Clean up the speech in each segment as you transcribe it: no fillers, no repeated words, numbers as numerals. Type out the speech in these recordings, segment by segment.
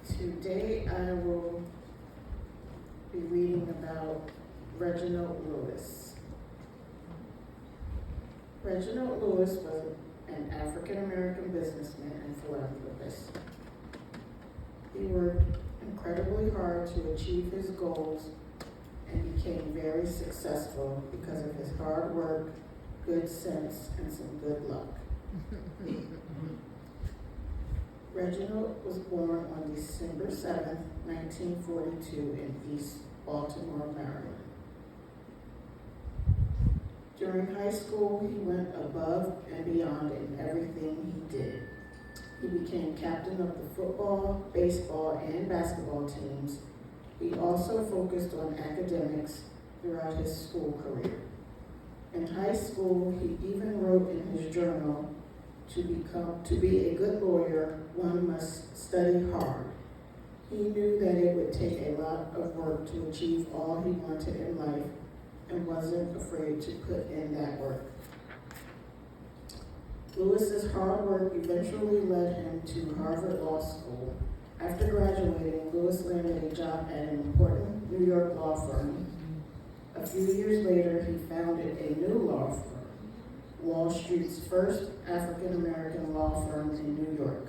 Today I will be reading about Reginald Lewis. Reginald Lewis was an African-American businessman and philanthropist. He worked incredibly hard to achieve his goals and became very successful because of his hard work, good sense, and some good luck. Reginald was born on December 7th, 1942 in East Baltimore, Maryland. During high school, he went above and beyond in everything he did. He became captain of the football, baseball, and basketball teams. He also focused on academics throughout his school career. In high school, he even wrote in his journal, to be a good lawyer, one must study hard. He knew that it would take a lot of work to achieve all he wanted in life and wasn't afraid to put in that work. Lewis's hard work eventually led him to Harvard Law School. After graduating, Lewis landed a job at an important New York law firm. A few years later, he founded a new law firm, Wall Street's first African-American law firm in New York.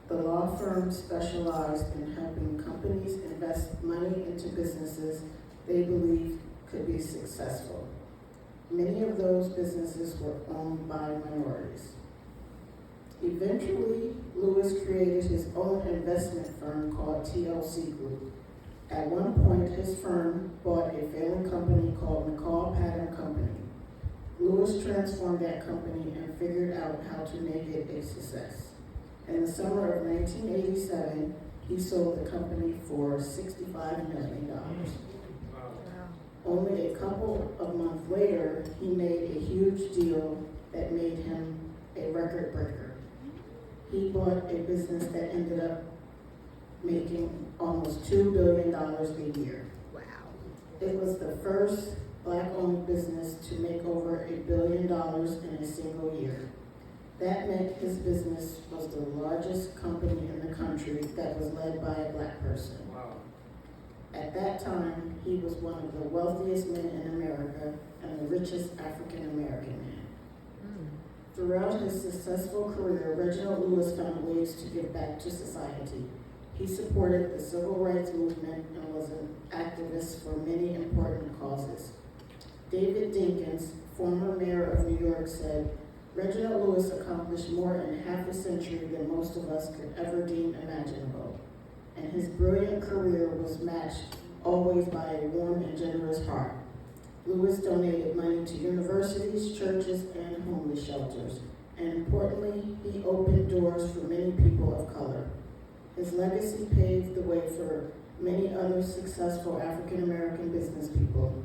The law firm specialized in helping companies invest money into businesses they believed could be successful. Many of those businesses were owned by minorities. Eventually, Lewis created his own investment firm called TLC Group. At one point, his firm bought a failing company called McCall Pattern Company. Lewis transformed that company and figured out how to make it a success. In the summer of 1987, he sold the company for $65 million. Only a couple of months later, he made a huge deal that made him a record breaker. He bought a business that ended up making almost $2 billion a year. Wow. It was the first Black-owned business to make over $1 billion in a single year. That meant his business was the largest company in the country that was led by a Black person. Wow. At that time, he was one of the wealthiest men in America and the richest African-American man. Throughout his successful career, Reginald Lewis found ways to give back to society. He supported the civil rights movement and was an activist for many important causes. David Dinkins, former mayor of New York, said, "Reginald Lewis accomplished more in half a century than most of us could ever deem imaginable. And his brilliant career was matched always by a warm and generous heart. Lewis donated money to universities, churches, and homeless shelters. And importantly, he opened doors for many people of color. His legacy paved the way for many other successful African-American business people.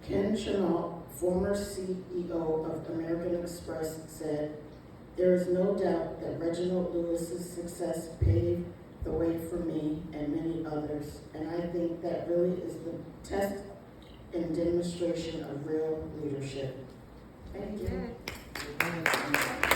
Ken Chenault, former CEO of American Express, said, "There is no doubt that Reginald Lewis's success paved the way for me and many others, and I think that really is the test and demonstration of real leadership." Thank you. Good.